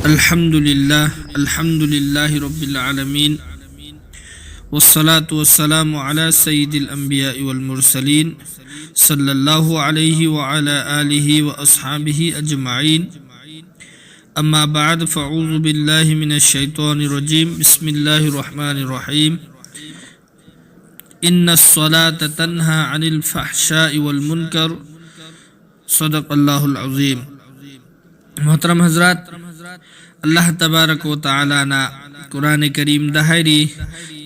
अल्हम्दुलिल्लाह रब्बिल आलमीन वस्सलातु वस्सलामु अला सय्यिदिल अंबिया वल मुरसलीन सल्लल्लाहु अलैहि व अला आलिहि व अस्हाबिहि अजमाइन। अम्मा बाद फ़अऊज़ु बिल्लाहि मिनश शैतानिर रजीम। बिस्मिल्लाहिर रहमानिर रहीम। इन्नस सलात तन्हा अनिल फ़हशाइ वल मुनकर। सदक़ल्लाहुल अज़ीम। मोहतरम हज़रात, अल्लाह तबारक व तआला ना कुरान करीम दहारी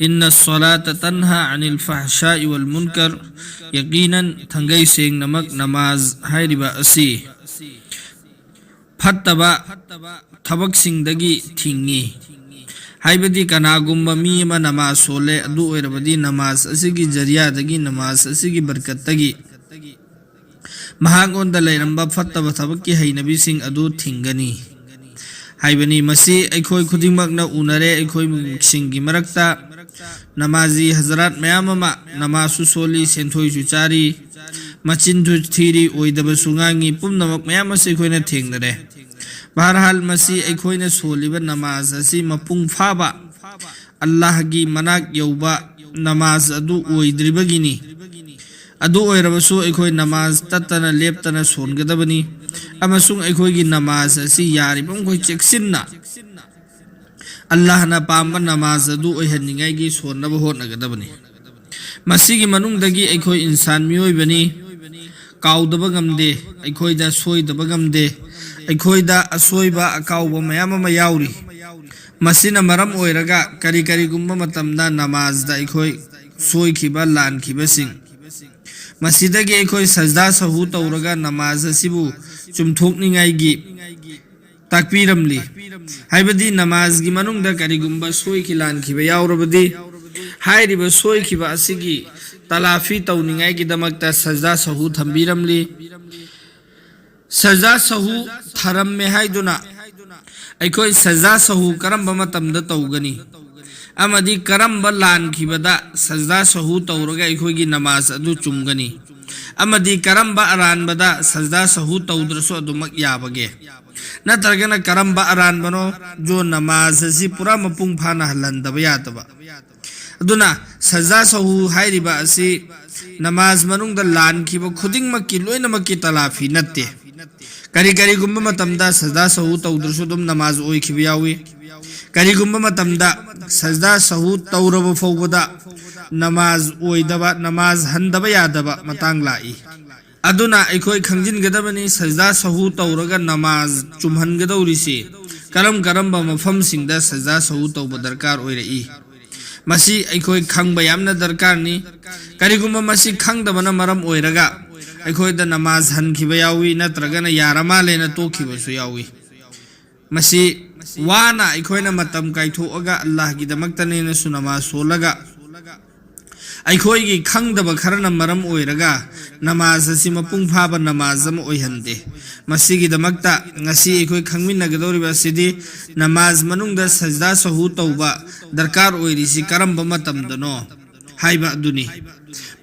इन्नस सलात तन्हा अनिल फ़हशाइ वल मुनकर, यकीनन थंगई सेंग नमक नमाज हायरिबा असी फत्तबा थबक सिंगदगी थिंगी हाइबदी कनागुम्बा मी अमा नमाज सोले अदु ओइरबदी नमाज असिगी जरियादगी नमाज असिगी बरकतगी महागोंदा लेरंबा फत्तबा थबकी हैनबी सिंग अदु थिंगनी हाइबनी मसी अखोय खुदिमकना उनरे अखोय सिंगी मरक्ता नमाजी हजरात मयाम अमा नमाजु सोली सेंथोयसु चारी मचिन्थु थीरी ओइदबा सुंगांगी पुमनमक मयाम असे अखोयना थेंगनरे। बहरहाल मसी अखोयना सोलिबा नमाज असी मपुंग फाबा अल्लाह की मनाक यौबा नमाज अदु ओइद्रिबगिनी अदु ओइरबसु अखोय नमाज तत्तना लेप्तना सोनगदबनी अमसुंग अखोय की नमाज असी यारिबम खोय चेक्सिन्ना अल्लाह ना पाम्बा नमाज अदु ओइहनिंगाई की सोननबा होटनगदबनी। मसी की मनुंगदगी अखोय इंसान मियोइबनी काउदबा गमदे अखोयदा सोइदबा गमदे अखोयदा असोइबा अकाउबा मयाम अमा याउरी मसीना मरम ओइरगा करी करी गुम्बा मतमदा नमाज दा अखोय सोइखिबा लानखिबा सिंग मसीदगी अखोय सजदा सहू तौरगा नमाज असिबु चुमथोकनिंगाईगी ताकपीरमली हाइबदी नमाज की मनुंगदा करीगुम्बा सोइखि लानखिबा याउरबदी हाइरिबा सोइखिबा असिगी तलाफी तौनिंगाईगी दमकता सजदा सहू थंबीरमली सजदा सहू थरम्मे हाइदुना अखोय सजदा सहू करम्बा मतमदा तौगनी अमदी करम्बा लानखिबदा सजदा सहू तौरगा अखोयगी नमाज अदु चुमगनी अमदी करम्बा अरानबदा सजदा सहू तौद्रसो अदुमक याबगे नत्रगना करम्बा अरानबनो जो नमाज असी पुरा मपुंग फाना हलंदबा यातबा अदुना सजदा सहू हाइरिबा असी नमाज मनुंगदा लानखिबा खुदिंगमक्की लोइनमक्की तलाफी नत्ते करी करी गुम्बा मतमदा सजदा सहू तौद्रसो दुम नमाज ओइखिबा यावी करीगुम्बा मतमदा सजदा सहू तौरब फौबदा नमाज ओइदबा नमाज हंदबा यादबा मतंग लाई अदुना अखोय खंजिनगदबनी सजदा सहू तौरगा नमाज चुमहनगदौरिसे करम करम मफम सिंगदा सजदा सहू तौबा दरकार ओइरई मसी अखोय खंगबा यामना दरकार नि करीगुम्बा मसी खंगदबना मरम ओइरगा अखोयदा नमाज हनखिबा यावी नत्रगना यारमा लेना तोखिबसु यावी मसी वाना अखोयना मतम काइथोअगा अल्लाह की दमक्तनेना सुनमा सोलगा अखोयगी खंगदबा खरना मरम ओइरगा नमाज असि मपुंग फाबा नमाज अम ओइहंदे मसीगी दमक्ता ngasi अखोय खंगमिनगदौरिबा सिदी नमाज मनुंगदा सजदा सहू तौबा दरकार ओइरिसि करम्बा मतमदनो हाइबा अदुनी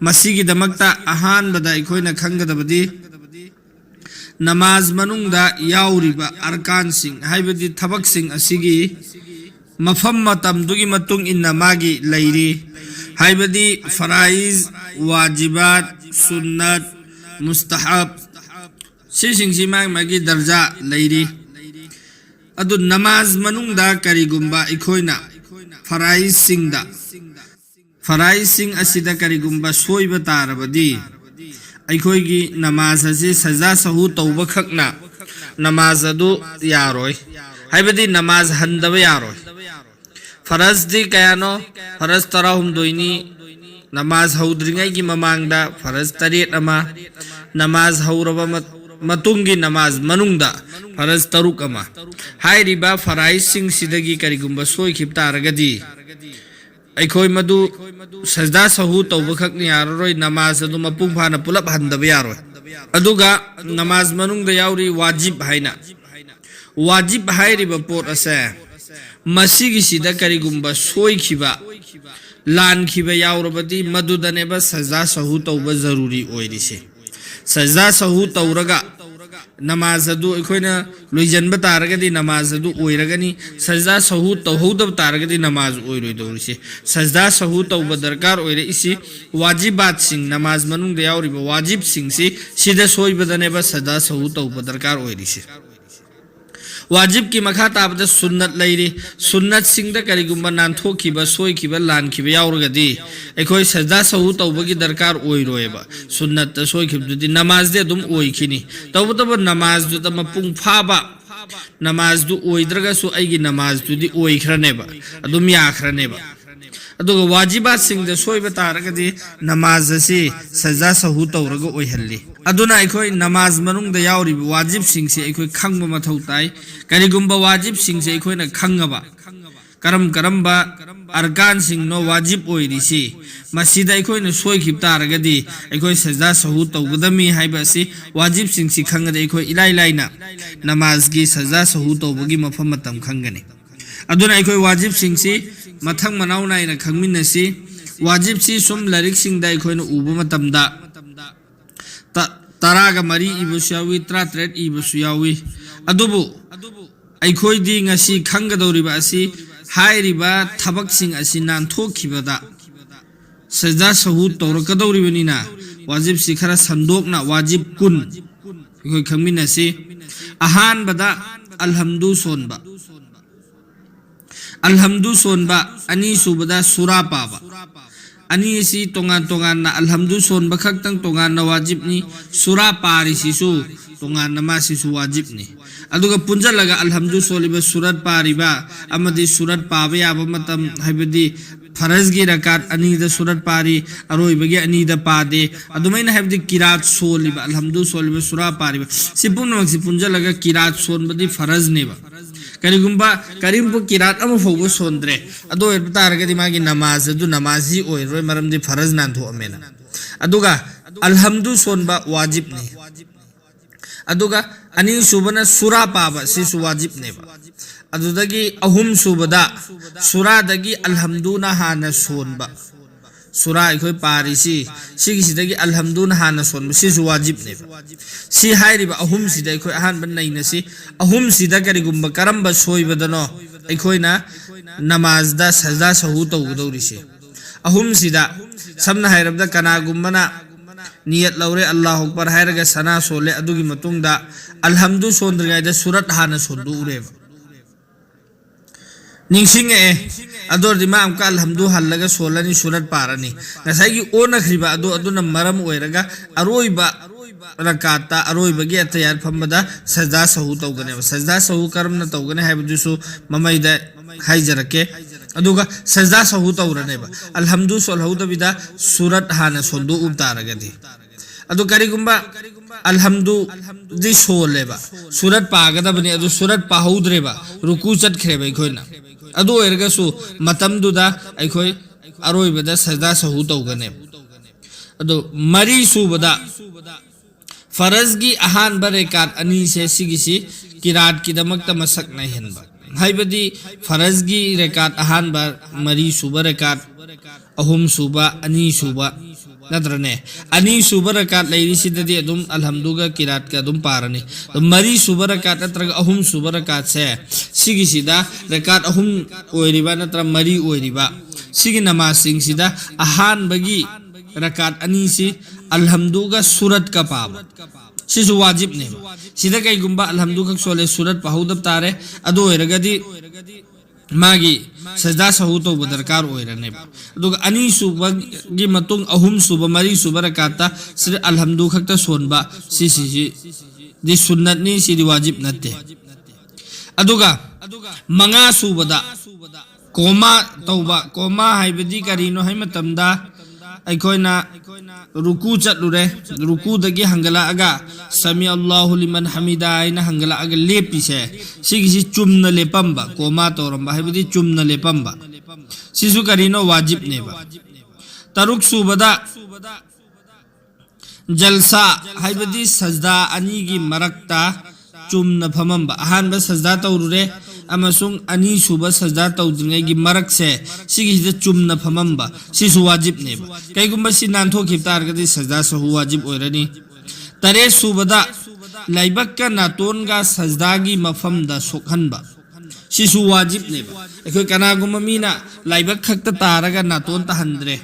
मसीगी दमक्ता अहानबदा अखोयना खंगदबदी नमाज मनुंगदा याउरिबा अरकान सिंग हाइबदी थबक सिंग असिगी मफम मतमदुगी मतुंग इन्ना मागी लैरी हाइबदी फराइज वाजिबात सुन्नत मुस्तहब सिंगसी मागी दर्जा लैरी अदु नमाज मनुंगदा करीगुम्बा इखोयना फराइज सिंग असिदा करीगुम्बा सोइबा तारबदी अखोयगी नमाज असी सजदा सहू तौबा खकना नमाज अदु यारोय हाइबदी नमाज हंदबा यारोय फरज दी कयानो फरज तराहुमदोइनी नमाज हौद्रिंगाई की ममांगदा फरज तरेट अमा नमाज हौरबा मतुंगी नमाज मनुंगदा फरज तरुक अमा हाइरिबा फराइज सिंग सिदगी करीगुम्बा सोइखिब तारगदी अखोय मदु सजदा सहू तौबा खकनी यारोय नमाज अदु मपुंग फाना पुलप हंदबा यारोय अदुगा नमाज मनुंगदा याउरी वाजिब हाइरिबा पोट असे मसीगी सिदा करीगुम्बा सोइखिबा लानखिबा याउरबदी मदुदनेबा सजदा सहू तौबा जरूरी ओइरिसे सजदा सहू तौरगा नमाज अदु अखोइना लोइजनब तारगदि नमाज अदु ओइरगनी सजदा सहू तौहौदब तारगदि नमाज ओइरोइदौरिसे सजदा सहू तौब दरकार ओइरे इसी वाजिबात सिंग नमाज मनुंग दे यावरिब वाजिब सिंग सी सिदा सोइबदनेबा सजदा सहू तौब दरकार ओइरिसे वाजिब की मखा ताबद सुन्नत लैरी सुन्नत सिंह करीगुम्बा नानथोखिबा सोइखिबा लानखिबा यावरगदि अखोइ सजदा सहू तौबगी दरकार ओइरोएबा सुन्नत सोइखिबदुदि नमाज दे अदुम ओइखिनी तौबतब नमाज दुद मपुंग फाबा नमाज दु ओइद्रगसु अइगी नमाज दुदि ओइख्रनेबा अदुम याख्रनेबा अदुगा वाजिबात सिंह द सोइबा तारगदि नमाज असि सजदा सहू तौरग ओइहल्ली अदुना अखोइ नमाज मनुंग द यावरि वाजिब सिंह से अखोइ खंगबा मथौ ताइ करिगुम्बा वाजिब सिंह से अखोइना खंगबा करम करम्बा अरकान सिंह नो वाजिब ओइरिसि मसिदा अखोइना सोइखिब तारगदि अखोइ सजदा सहू तौगदमी हाइबा असि वाजिब सिंह सि खंगदे अखोइ इलाइ लाइना नमाज की सजदा सहू तौबगी मफम मतम खंगनी अदुना अखोइ वाजिब सिंह सि मथंग मनाउ नाइना खंगमिनसि वाजिब सि सुम लारिक सिंह दा अखोइना उबा मतमदा तरागा मरी इबसु यावी 33 इबसु यावी अदुबु अखोइदि ngasi खंगदौरिबा असि हाइरिबा थबक सिंह असि नानथोखिबदा सजदा सहू तौरकदौरिबनिना वाजिब सि खरा संदोकना वाजिब कुन अखोइ खंगमिनसि अहान बदा अलहम्दु सोनबा अलहम्दु सोनबा अनि सुबदा सुरा पाबा अनि सी तोंगान तोंगान ना अलहम्दु सोनबा खक्तंग तोंगान ना वाजिबनी सुरा पारी सिसु तोंगान नमा सिसु वाजिबनी अदुगा पुंजलगा अलहम्दु सोलिबा सुरत पारिबा अमदि सुरत पाबे याबा मतम हाइबदि फरज की रकात अनि द सुरत पारी अरोइबगे अनि द पादे अदुमैना हाइबदि किरात सोलिबा अलहम्दु सोलिबा सुरा पारिबा सिपुनमक सि पुंजलगा किरात सोनबदि फरज नेबा करिगुम्बा करीमपु किरात अम फोबो सोंद्रे अदो एबतारगदि मागी नमाज अदु नमाजी ओइरोय मरमदि फरज नानथो अमेना अदुगा अलहम्दु सोनबा वाजिब ने अदुगा अनि सुबना सुरा पाबा सिसु वाजिब नेबा अदुदगी अहुम सुबदा सुरादगी अलहम्दु ना हाना सोनबा सुरा अखोइ पारिसि सिगिसिदगी अलहम्दु ना हाना सोनबा सिसु वाजिब नेबा सि हाइरिबा अहुम सिदा अखोइ अहानबा नैनसि अहुम सिदा करिगुम्बा करम्बा सोइबदनो अखोइना नमाज दा सजदा सहू तौगदौरिसे अहुम सिदा समना हाइरबदा कनागुम्बना नियत लौरे अल्लाहु अकबर हाइरगा सना सोले अदुगी मतुंगदा अलहम्दु सोंद्रिगाइदा सुरत हाना सोंदु उरेबा निंगसिंग ए अदोर दिमा अमका अलहम्दु हल्लगा सोलनी सुरत पारनी नसाइगी ओ नखरिबा अदो अदुना मरम ओइरगा अरोइबा रकाता अरोइबगी अतयार फमदा सजदा सहू तौगने सजदा सहू करमना तौगने हाइबदुसु ममैदा हाइजरके अदुगा सजदा सहू तौरनेबा अलहम्दु सोलहौदबिदा सुरत हाना सोंदु उतारगदि अदु करिगुम्बा अलहम्दु दि सोलेबा सुरत पागदबनि अदु सुरत पाहौद्रेबा रुकू चटख्रेबा अखोइना अदु ओइरगसु मतमदुदा अखोइ अरोइबदा सजदा सहू तौगने अदु मरी सुबदा फरज की अहान बरेकात अनि से सिगिसी किरात की दमकता मसक नहीं हनबा हाइबदी फरज की रेकात अहान बार मरी सुबह रेकात अहुम सुबह अनि सुबह नत्रने अनि सुबह रेकात लैरिसिददी अदुम अलहम्दुगा किरात का अदुम पारनी मरी सुबह रेकात नत्रगा अहुम सुबह रेकात से सिगिसिदा रेकात अहुम ओइरिबा नत्र मरी ओइरिबा सिगी नमाज सिंगसिदा अहान बगी रकात अनि सी अलहम्दुगा सूरत का पाब सिसु वाजिब ने सिदा कईगुम्बा अलहम्दु खक सोले सूरत पाहुदब तारे अदो ओइरगदि मागी सजदा सहू तौब दरकार ओइरने अदुगा अनि सुबगी मतुंग अहुम सुब मरी सुब रकाता सिर अलहम्दु खक्ता सोनबा सिसि दि सुन्नत नि सिदि वाजिब नते अदुगा मंगा सुबदा कोमा तौबा कोमा हाइबदी करिनो है मतमदा अखोइना रुकू चलुरे रुकू दगी हंगला अगा समी अल्लाहु लिमन हमीदा आइना हंगला अगा लेपिसे सिगिसि चुमना लेपंबा कोमा तोरंबा हाइबदी चुमना लेपंबा सिसु करिनो वाजिब नेबा तरुक सुबदा जलसा हाइबदी सजदा अनीगी मरक्ता चुमना फमंबा अहानबा सजदा तौरुरे अमसुंग अनि सुबा सजदा तौद्रिंगैगी मरक से सिगिसिदा चुमना फमंबा सिसु वाजिब नेबा कईगुम्बा सि नानथोखिब तारगदि सजदा सहू वाजिब ओइरनी तरे सुबदा लाइबक का नातोन का सजदागी मफम दा सोखनबा सिसु वाजिब नेबा एखोय कनागुम मीना लाइबक खक्ता तारगा नातोन तहंद्रे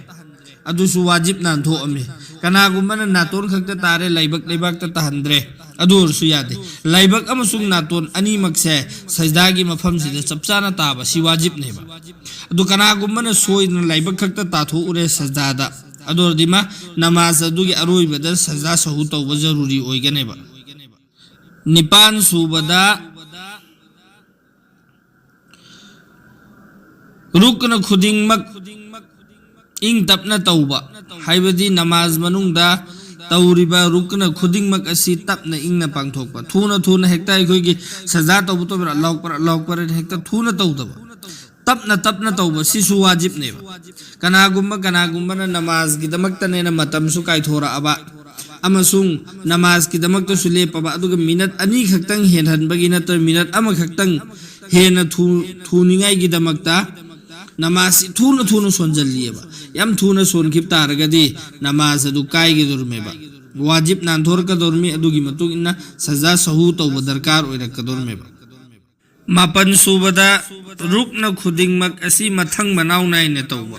अदुसु वाजिब नांथो अमे कनागुमना नातोन खक्ता तारे लाइबक तहंद्रे अदुरसु यादे लाइबक अमसुंग नातोन अनीमक से सजदागी मफम सिदा चपचाना ताबा सि वाजिब नेबा अदु कनागुमना सोयना लाइबक खक्ता ताथो उरे सजदादा अदोरदिमा नमाज अदुगी अरोइबदा सजदा सहु तौबा जरूरी ओइगनेबा निपान सुबदा रुकन खुदिंगमक इंग तपना तौबा हाइबदी नमाज मनुंगदा तौरिबा रुकन खुदिंगमक असि तपना इंगना पांगथोकबा थुना हेक्ता अखोइगी सजा तौबा तो अल्लाहु पर हेक्ता थुना तौदबा तपना तौबा सिसु वाजिब नेबा कनागुम्बना नमाज की दमक्तनेना मतमसु काइथोरा अबा अमसुंग नमाज की दमक्तसु लेपबा अदुगा मिनट अनि खक्तंग हेनहनबगी नत्र मिनट अमा खक्तंग हेना थुनिंगाई की दमक्ता नमाज थुना सोनजल्लिएबा यम थुना सोनखिब तारगदी नमाज अदु काइगे दुरमेबा वाजिब नांथोर का दुरमी अदुगी मतुग इन्ना सजा सहु तौबा दरकार ओइरक दुरमेबा मापन सुबदा रुकन खुदिंगमक असि मथंग मनाव नाइने तौबा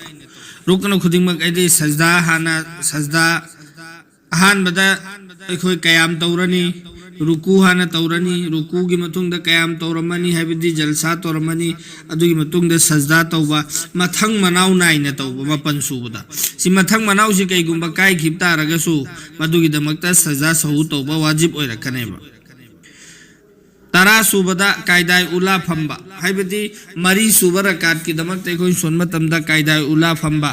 रुकन खुदिंगमक आइदि सजदा हाना सजदा अहानबदा अखोय कयाम तौरनी रुकू हाना तौरनी रुकू की मतुंगदा कयाम तौरमनी हाइबदी जलसा तौरमनी अदुगी मतुंगदा सजदा तौबा मथंग मनाव नाइने तौबा मापन सुबदा सि मथंग मनाव सि कैगुंबा काइ खिबता रगसु मदुगी दमक्ता सजदा सहु तौबा वाजिब ओइरकनेबा तरा सुबदा कायदाय उला फंबा हाइबदी मरी सुबर रकात की दमक ते कोई सोन मतमदा कायदाय उला फंबा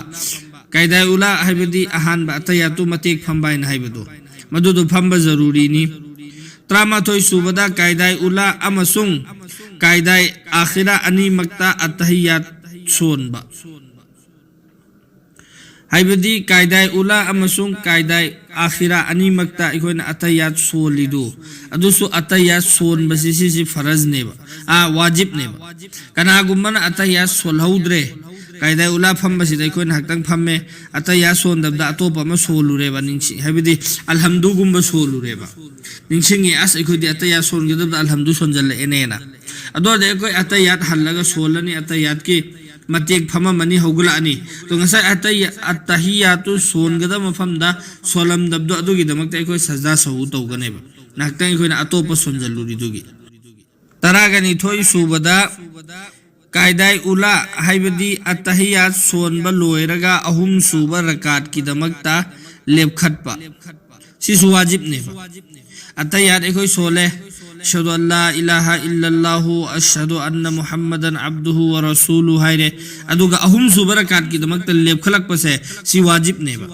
कायदाय उला हाइबदी अहानबा अतयातु मतेक फंबा इन हाइबदो मदुदु फंबा जरूरी नि त्रामाथोय सुबदा कायदाय उला अमसुंग कायदाय आखिरा अनि मक्ता अतहियात सोनबा हाइबदी कायदाय उला अमसुंग कायदाय आखिरा अनि मक्ता इखोइन अतयात सोलिदु अदुसु अतयात सोन बसिसि फरज नेबा वाजिब नेबा कनागुमन अतयात सोलहौद्रे कायदाय उला फंबसि इखोइन हक्तंग फम्मे अतयात सोन दबदा अतोप अमा सोलुरेबा निंगसि हाइबदी अलहमदु गुम्बा सोलुरेबा निंगसिंगी अस इखोदि अतयात सोन गदबदा अलहमदु सोनजल एनेना अदोदे इखोय अतयात हल्लगा सोलनी अतयात की मतेक फमा मनी हौगुलानी तो ngasa attahiyatu songada mafamda solam dabdo adugi damakta ikoi sajda sahu tawganeba nakta ikoi na atopa sonjalluri dugi taragani thoi subada kaidai ula haibadi attahiyat sonba loiraga ahum suba rakat ki damakta lepkhatpa sisu wajib neba attahiyat ikoi sole अशहदु Allah इलाहा इल्लल्लाहु अशहदु अन्न Muhammadan अब्दुहु व रसूलुहु हाइरे अदुगा अहुम सुबरकात की दमक लेपखलक पसे सि वाजिब नेबा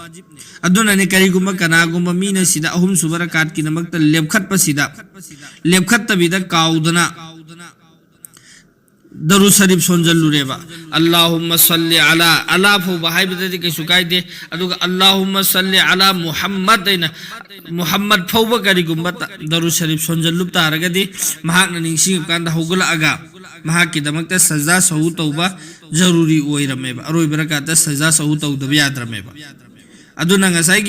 अदुना ने करिगुमा कनागुमा मीना सिदा अहुम सुबरकात की दमक लेपखत पसिदा लेपखत तबिदा काउदना दरु शरीफ सोनजल्लुरेबा अल्लाहुम्मा सल्लि अला अला फो बाहाइबदि कैसु कायदे अदुगा अल्लाहुम्मा सल्लि अला मुहम्मद देना मुहम्मद फौबा करिगुम्बा दरु शरीफ सोनजल्लुब तारगदि महाकना निंगसिंग कांदा होगला अगा महाकी दमकता सजा सहु तौबा जरूरी ओइरमेबा अरोय बरकाता सजा सहु तौदब याद्रमेबा अदुना ngasai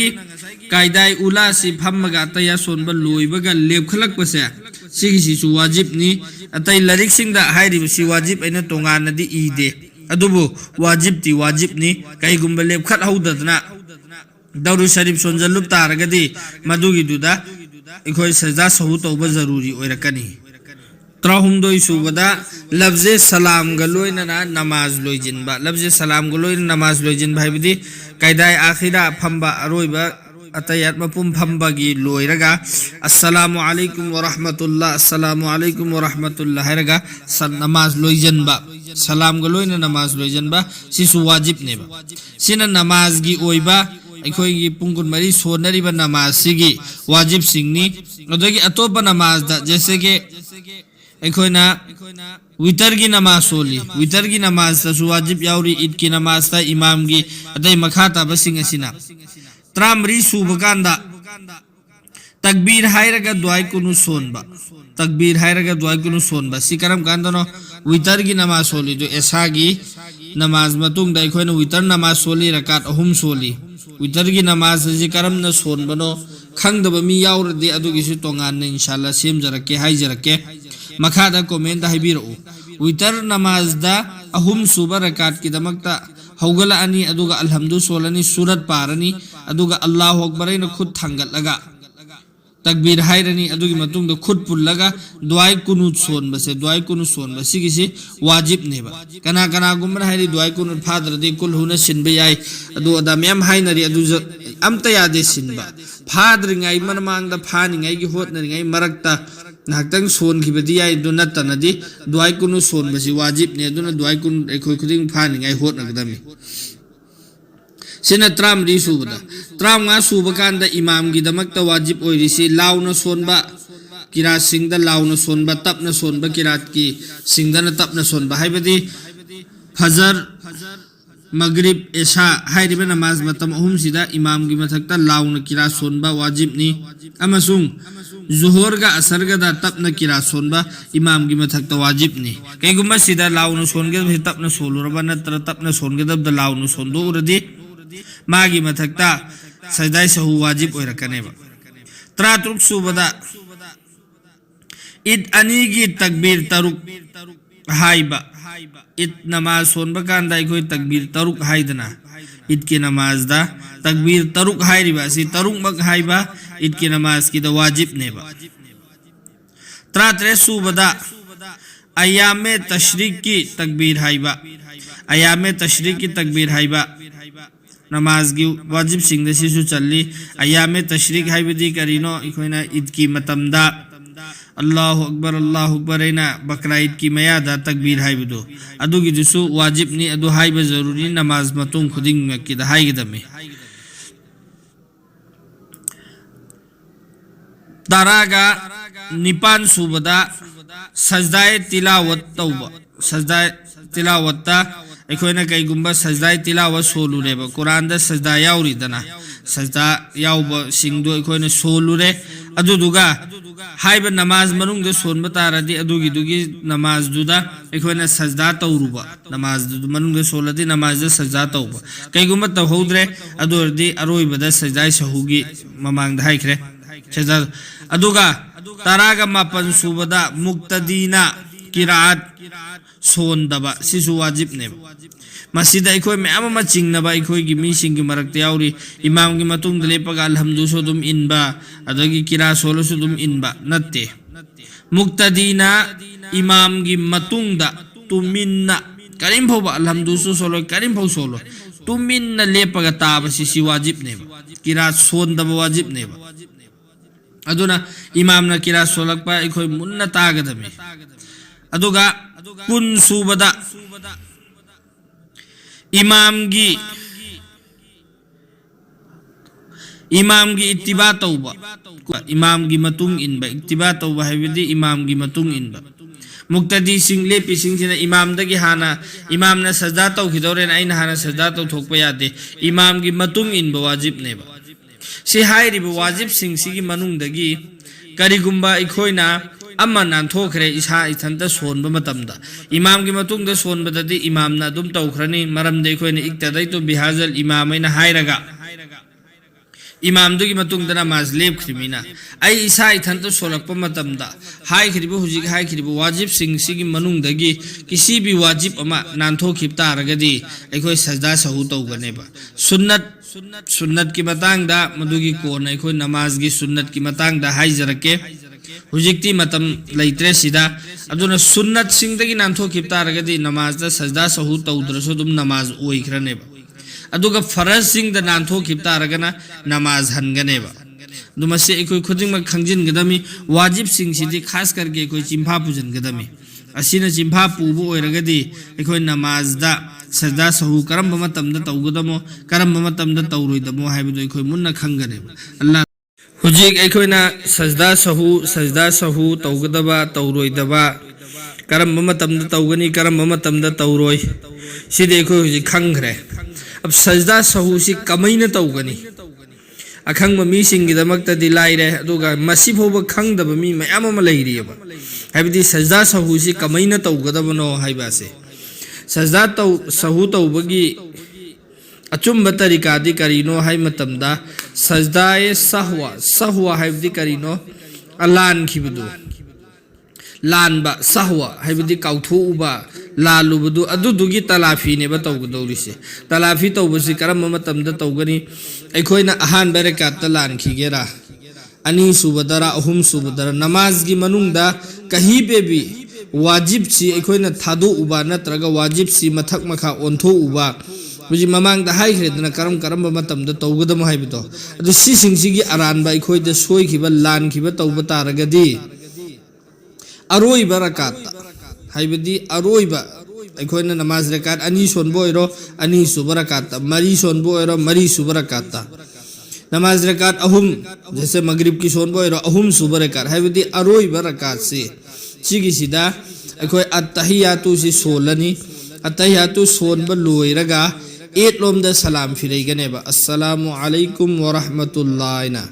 कायदाय उला सि फम्मगा अतया सोनबा लोइबगा लेपखलक पसे सिगिसि सु वाजिब नि अतै लरिक सिंगदा हाइरिब सि वाजिब ऐना तोंगानदि ईदे अदुबो वाजिब नि कैगुम्बा लेपखत हौददना दरु शरीफ सोनजल्लुब तारगदि मदुगी दुदा इखोय सजा सहु तौबा जरूरी ओइरकनी त्राहुमदोय सुबदा लफ्जे सलाम गलोइना नमाज लोइजिनबा लफ्जे सलाम गलोइना नमाज लोइजिन भाइबदि कायदाय आखिरा फंबा अरोइबा अतयात मपुम फंबागी लोइरगा अस्सलामु अलैकुम व रहमतुल्लाह हैरगा नमाज लोइजनबा सलाम गलोइना नमाज लोइजनबा सिसु वाजिब नेबा सिना नमाज गी ओइबा अखोई पुंगुन मरी सोनरीबा नमाज सिगी वाजिब सिंगनी अदगी अतोपा नमाज दा जैसे के अखोइना वितर की नमाज सोली वितर की नमाज तसु वाजिब याउरी ईद की नमाज ता इमाम की अतई मखाता बसिंग असिना त्रामरी सुबकांदा तकबीर हायरगा दुआई कुनु सोनबा तकबीर हायरगा दुआई कुनु सोनबा सिकरम कांदनो वितर की नमाज सोली जो ऐसा की नमाज मतुंग दा अखोइना वितर नमाज सोली रकात अहुम सोली वितर की नमाज सिकरम न सोनबनो खंगदब मी याउरदि अदुगिसु तोंगान इंशाल्लाह सेमजरके हाइजरके मखादा कमेंट हाइबिरो वितर नमाज दा अहुम सुबह रकात की दमकता हौगला अनि अदुगा अल्हम्दु सोलनी सूरत पारनी अदुगा अल्लाहु अकबर इन खुद थांगतलगा तकबीर हाइरनी अदुगी मतुंग दो खुद पुल्लगा दुआई कुनूत सोनबसे दुआई कुनूत सोनबसे किसी वाजिब नेबा कना कना गुमर हाइरी दुआई कुनूत फादरदि कुल हुना सिनबे याय अदु अदा म्याम हाइनरी अदु अमता यादे सिनबा फादरिंगाई मनमांगदा फानिंगाई की होतनरिंगाई मरकता नाहतंग सोन की बदी याय दु नतनदी दुआई कुनूत सोनबसे वाजिब ने अदुना दुआई कुन एखोय खुदिंग फानिंगाई होतनगदमी सिना त्रामरी सुबदा त्रामगा सुबकांदा इमाम की दमकता वाजिब ओइरिसी लाउना सोनबा किरात सिंगदा लाउना सोनबा तपना सोनबा किरात की सिंगदना तपना सोनबा हाइबदी फजर मगरिब ऐशा हाइरिबा नमाज मतम अहुम सिदा इमाम की मथकता लाउना किरात सोनबा वाजिब नि अमसुंग जुहर का असर का तपना किरात सोनबा इमाम की मथकता वाजिब नि कैगुम्बा सिदा लाउना सोनगे तपना सोलुरबा नत्र तपना सोनगे दब लाउना सोनदो उरदी मागी मथकता सजदाई सहू वाजिब ओइरकनेबा त्रातरुक सुबदा ईद अनीगी तकबीर तरुक हाइबा ईद नमाज सोनबा कांदा इखोय तकबीर तरुक हाइदना ईद की नमाज दा तकबीर तरुक हाइरिबा सी तरुक मक हाइबा ईद की नमाज की दा वाजिब नेबा त्रात्रे सुबदा अयामे तशरीक की तकबीर हाइबा अयामे तशरीक की तकबीर हाइबा नमाज की वाजिब सिंह सिसु चली अयामे तशरीक हाइबदी करीनो इखोइना ईद की मतमदा अल्लाहु अकबर ऐना बकरा ईद की मयादा तकबीर हाइबदो अदुगी दुसु वाजिब नि अदु हाइबा जरूरी नमाज मतुंग खुदिंग की दा हाइगदमे तारागा निपान सुबदा सजदाए तिलावत तौबा सजदाए तिलावत्ता अखोइना कईगुम्बा सजदाए तिलावत सोलुरेबा कुरान दा सजदा याउरिदना सजदा याउबा सिंगदो अखोइना सोलुरे अदुदुगा हाइबा नमाज मनुंग दे सोनबा तारदी अदुगी दुगी नमाज दुदा अखोइना सजदा तौरुबा नमाज दु मनुंग दे सोलदी नमाज दा सजदा तौबा कईगुम्बा तौहौद्रे अदुरदी अरोइबदा सजदाए सहुगी ममांग दा हाइखरे सजदा अदुगा तारागा मापन सुबदा मुक्तदीना किरात सोनदबा सिसु वाजिब ने मसीदा अखोय मैम अमा चिंगनबा अखोय की मीसिंग की मरक्ता याउरी इमाम की मतुंग लेपगा अल्हम्दु सो दुम इनबा अदगी किरा सोलो सो दुम इनबा नत्ते मुक्तदीना इमाम की मतुंग दा तुमिन्ना करीम भोबा अल्हम्दु सो सोलो करीम भो सोलो तुमिन्ना लेपगा ताब सिसि वाजिब ने किरा सोनदबा वाजिब ने अदुना इमाम ना किरा सोलकपा अखोय मुन्ना तागदमे अदुगा कुन सुबदा इमाम की इत्तिबा तौबा इमाम की मतुंग इनबा इत्तिबा तौबा हाइबदी इमाम की मतुंग इनबा मुक्तदी सिंह लेपि सिंह सिना इमाम दगी हाना इमाम ना सजदा तौखिदौरे आइना हाना सजदा तौथोकपा यादे इमाम की मतुंग इनबा वाजिब नेबा सि हाइरिबा वाजिब सिंह सिगी मनुंग दगी करिगुम्बा अखोइना अम्मा नानथोखरे इसा इथंता सोनबा मतमदा इमाम की मतुंग दा सोनबददी इमाम ना दुम तौखरनी मरमदे अखोइना इक्तदै तो बिहाजल इमामैना हाइरगा इमाम दुगी मतुंग दा नमाज लेपख्रिमिना आई इसा इथंता सोलकपा मतमदा हाइखरिबा हुजिक हाइखरिबा वाजिब सिंह सिगी मनुंग दगी किसी भी वाजिब अमा नानथोखिब तारगदी अखोइ सजदा सहू तौगनेबा सुन्नत की मतंग दा मदुगी कोन अखोइ नमाज की सुन्नत की मतंग दा हाइजरके हुजिक्ति मतम लैत्रे सिदा अदुना सुन्नत सिंगदगी नानथोखिब तारगदी नमाज दा सजदा सहू तौद्रसो दुम नमाज ओइख्रनेबा अदुगा फरज सिंगदा नानथोखिब तारगना नमाज हनगनेबा दुमसे एकोइ खुदिंग खंजिनगदमी वाजिब सिंग सिदी खास करके एकोइ चिंफा पुजनगदमी असिना चिंफा पुबो ओइरगदी एकोइ नमाज दा सजदा सहू करम मतमदा तौगदमो करम मतमदा तौरोइदमो हाइबदो एकोइ मुन्ना खंगनेबा अल्लाह हुजिक अखोइना सजदा सहू तौगदबा तौरोइदबा करम मतमदा तौगनी करम मतमदा तौरोइ सिदे अखोइ हुजिक खंगरे अब सजदा सहू सि कमैना तौगनी अखंग मी सिंगी दमक्तदी लाइरे अदुगा मसी फोब खंगदबा मी मयाम अमा लैरियबा हाइबदी सजदा सहू सि कमैना तौगदबनो हाइबासे सजदा सहू तौबगी अचुम्ब तरीकादी करीनो हाई मतमदा सजदाए सहवा हाइबदी करीनो अलान खिबदु लानबा सहवा हाइबदी काउथोउबा लालुबदु अदुदुगी तलाफी ने बतौगदौरिसे तलाफी तौबसी करम मतमदा तौगनी अखोइना अहान बरकात लान खिगेरा अनी सुबदरा अहुम सुबदरा नमाज की मनुंगदा कहीं पे भी वाजिब सी अखोइना थादो उबा नत्रगा वाजिब सी मथक मखा ओंथो उबा मुझे ममांग दा हाई खरेदना करम करम मतमदा तौगदम हाइबदो अदु सिसिंगसिगी अरानबा अखोइदा सोइखिबा लान खिबा तौबा तारगदी अरोइबा रकात हाइबदी अरोइबा अखोइना नमाज रकात अनी सोनबो ओइरो अनी सुबा रकात मरी सोनबो ओइरो मरी सुबा रकात नमाज रकात अहुम जैसे मगरिब की सोनबो ओइरो अहुम सुबा रकात हाइबदी अरोइबा रकात से सिगिसिदा अखोइ अत्तहियातु से सोलनी अत्तहियातु सोनबा लोइरगा एट लोमदा सलाम फिरैगनेबा अस्सलामु अलैकुम व रहमतुल्लाहिना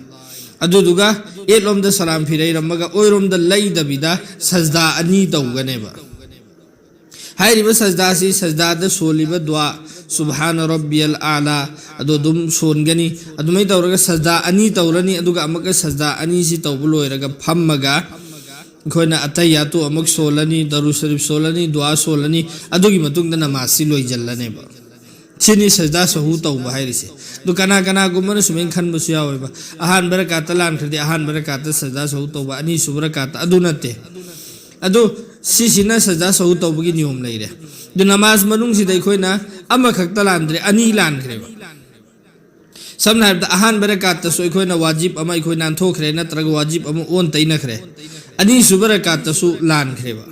अदुदुगा एट लोमदा सलाम फिरैरमगा ओइरोमदा लैदबिदा सजदा अनी तौगनेबा हाइरिबा सजदा सी सजदादा सोलिबा दुआ सुबहान रब्बियल आला अदुदुम सोनगनी अदुमै तौरगा सजदा अनी तौरनी अदुगा अमका सजदा अनी सी तौबा लोइरगा फम्मगा खोइना अतयातु अमक सोलनी दरु शरीफ सोलनी दुआ सोलनी अदुगी मतुंगदा नमाज सी लोइजल्लनेबा सिनी सजदा सहु तौबा हाइरिसे दु कना कना गुमन सुमेन खनबसु यावेबा अहान बरकात लान खरदे अहान बरकात सजदा सहु तौबा अनी सुबरकात अदु नते अदु सिसिना सजदा सहु तौबगी नियम लैरे दु नमाज मनुंग सिदा खोइना अमा खक्ता लानद्रे अनी लान खरेबा समना हाइबदा अहान बरकात सो खोइना वाजिब अमा खोइना नानथोखरे नत्रगा वाजिब अमा ओन तैनखरे अनी सुबरकात सु लान खरेबा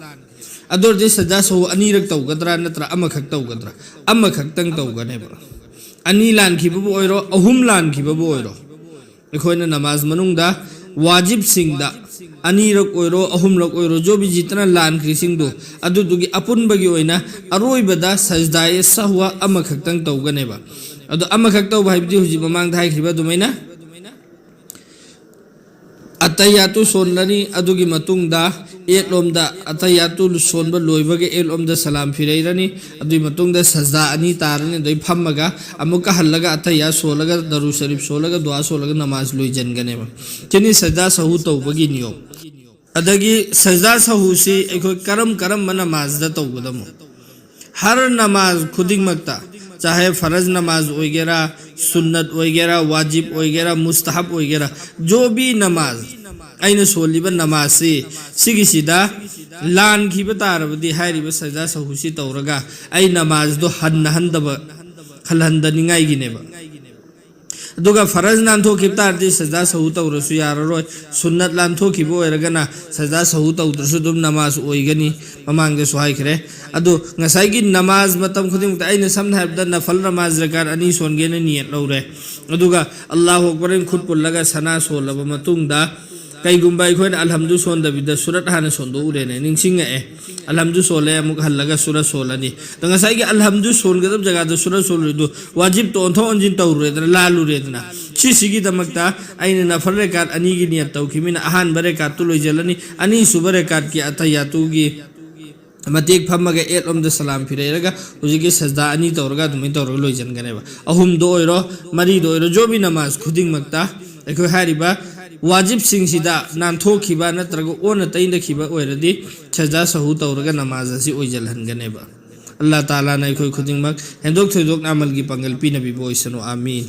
अदोरदे सजदा सहु अनी रक तौगद्रा नत्र अमा खक तौगद्रा अमा खक्तंग तौगनेबा अनी लान खिबबो ओइरो अहुम लान खिबबो ओइरो खोइना नमाज मनुंगदा वाजिब सिंगदा अनी रक ओइरो अहुम रक ओइरो जो भी जितना लान खिसिंगदो अदुदुगी अपुनबगी ओइना अरोइबदा सजदाए सहवा अमा खक्तंग तौगनेबा अदो अमा खक तौबा हाइबदी हुजि ममांग धाइ खिबा दुमैना अतयातु सोनलनी अदुगी मतुंगदा एक लोमदा अतयातु सोनबा लोइबगे एक लोमदा सलाम फिरैरनी अदुगी मतुंगदा सजदा अनी तारनी दoi फम्मगा अमुका हल्लगा अतया सोलगा दरु शरीफ सोलगा दुआ सोलगा नमाज लोइजनगनेबा चनी सजदा सहु तौबगी नियम अदगी सजदा सहु से एखो करम करम नमाज दा तौगदमो हर नमाज खुदिंग मक्ता चाहे फर्ज नमाज वगैरह सुन्नत वगैरह वाजिब वगैरह मुस्तहब वगैरह जो भी नमाज अइन सोलिबा नमाज से सिगिसिदा लान खिबा तारबदी हाइरिबा सजदा सहूसी तौरगा अइ नमाज दो हन्नहंदबा खलहंदनिंगाई गिनेबा दुगा फर्ज नानथो खिबतारदी सजदा सहू तौरसु याररोय सुन्नत लानथो खिबो ओइरगना सजदा सहू तौद्रसु दुम नमाज ओइगनी ममांगदे सुहाइखरे अदु ngसाइगी नमाज मतम खुदिंगता अइना समना हाबदा नफल नमाज रकात अनी सोनगेने नियत लौरे अदुगा अल्लाहु अकबर खुद पुल्लगा सना सोलबा मतुंगदा कईगुंबा अखोइन अलहम्दु सोनदबिदा सूरत हाना सोंदो उरेने निंगसिंग ए अलहम्दु सोले अमुक हल्लगा सूरत सोलनी तो ngसाइगी अलहम्दु सोनगदब जगह सूरत सोलुदु वाजिब तो ओंथो ओंजिन तौरेदना लालुरेदना सिसिगी दमकता आइना नफल रकात अनी गी नियत तौखिमिना अहान बरकात तु लोइजलनी अनी सुबरकात की अतयातुगी मतेक फम्मगा एट लोमदा सलाम फिरैरगा हुजिगी सजदा अनी तौरगा दुमै तौरगा लोइजनगनेबा अहुम दो ओइरो मरी दो ओइरो जो भी नमाज खुदिंग मक्ता एखो हारिबा वाजिब सिंगसिदा नानथोखिबा नत्रगा ओन तैनखिबा ओइरदी सजदा सहू तौरगा नमाज असि ओइजलहनगनेबा अल्लाह ताला ना एखोय खुदिंग मक हेंदोक थोइदोक नामल की पंगल पिनबी बोइसनो आमीन।